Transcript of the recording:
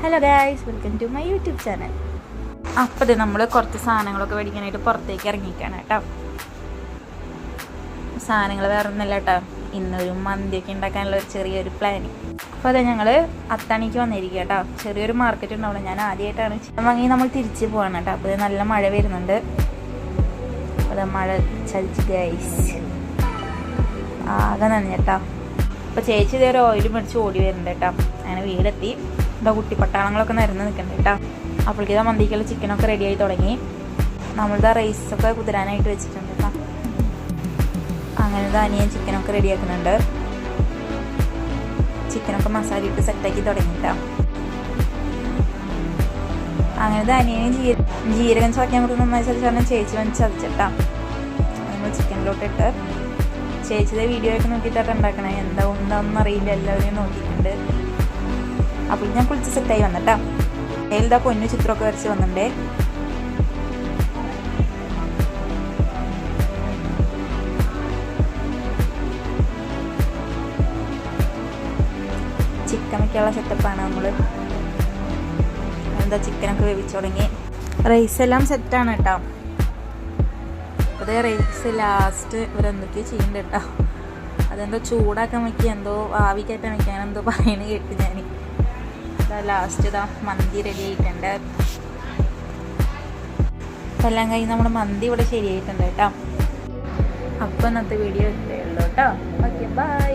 Hello guys, welcome to my YouTube channel. അപ്പോൾ നമ്മൾ കുറച്ച് സാധനങ്ങളൊക്കെ മേടിക്കാനായിട്ട് പുറത്തേക്ക് ഇറങ്ങിയിരിക്കുകയാണ് കേട്ടോ. സാധനങ്ങൾ വേറെ ഒന്നുമില്ല കേട്ടോ, ഇന്നൊരു മന്തിയൊക്കെ ഉണ്ടാക്കാനുള്ള ഒരു ചെറിയൊരു പ്ലാനിങ്. അപ്പോൾ അതെ, ഞങ്ങൾ അത്താണിക്ക് വന്നിരിക്കുക കേട്ടോ. ചെറിയൊരു മാർക്കറ്റ് ഉണ്ടാവുള്ളൂ. ഞാൻ ആദ്യമായിട്ടാണ് ചിക്കൻ വാങ്ങി നമ്മൾ തിരിച്ച് പോവാണ് കേട്ടോ. അപ്പോൾ നല്ല മഴ വരുന്നുണ്ട്. അപ്പോൾ മഴ ചലിച്ച് ഗൈസ് ആകെ നനഞ്ഞേട്ടാ. അപ്പോൾ ചേച്ചി ഇതേ ഓയിൽ മേടിച്ച് ഓടി വരുന്നുണ്ട് കേട്ടോ. അങ്ങനെ വീടെത്തി. എന്താ കുട്ടി പട്ടാളങ്ങളൊക്കെ നിരന്ന് നിൽക്കുന്നുണ്ട് കേട്ടോ. അപ്പോഴേക്ക് ഇതാ മന്തിക്കുള്ള ചിക്കനൊക്കെ റെഡിയായി തുടങ്ങി. നമ്മളിതാ റൈസൊക്കെ കുതിരാനായിട്ട് വെച്ചിട്ടുണ്ട് കേട്ടോ. അങ്ങനെ ഇതാ അനിയൻ ചിക്കനൊക്കെ റെഡിയാക്കുന്നുണ്ട്. ചിക്കനൊക്കെ മസാല ഇട്ട് സെറ്റാക്കി തുടങ്ങി കേട്ടോ. അങ്ങനെ ഇത് അനിയനും ജീരകം ചതയ്ക്കാൻ നമുക്ക് നന്നായി ചതച്ചാൽ ചേച്ചി വന്ന് ചതച്ചിട്ടാ നമ്മൾ ചിക്കനിലോട്ടിട്ട് ചേച്ചിയുടെ വീഡിയോ ഒക്കെ നോക്കിയിട്ടാണ് ഉണ്ടാക്കണേ. എന്താണെന്ന് അറിയില്ല, എല്ലാവരെയും നോക്കിയിട്ടുണ്ട്. അപ്പോൾ ഞാൻ കുളിച്ച് സെറ്റായി വന്നിട്ടാ. ഏതാ പൊന്നു ചിത്രമൊക്കെ വരച്ച് വന്നിട്ടുണ്ടേ. ചിക്കൻ വയ്ക്കാനുള്ള സെറ്റപ്പാണ് നമ്മൾ. എന്താ ചിക്കനൊക്കെ വേവിച്ചു തുടങ്ങി. റൈസ് എല്ലാം സെറ്റാണ് കേട്ടോ. അതേ റൈസ് ലാസ്റ്റ് ഇവരെന്തൊക്കെയോ ചെയ്യുന്നുണ്ട് കേട്ടോ. അതെന്തോ ചൂടാക്കാൻ വയ്ക്കുക, എന്തോ ആവി കയറ്റാൻ വയ്ക്കാൻ എന്തോ പറയുന്നത് കേട്ട് ഞാൻ. ലാസ്റ്റ് ഇതാ മന്തി റെഡി ആയിട്ടുണ്ട്. അപ്പം എല്ലാം കഴിഞ്ഞ് നമ്മുടെ മന്തി ഇവിടെ ശരിയായിട്ടുണ്ട് കേട്ടോ. അപ്പം ഇന്നത്തെ വീഡിയോ ഇത്രയേ ഉള്ളൂ കേട്ടോ. Okay, by.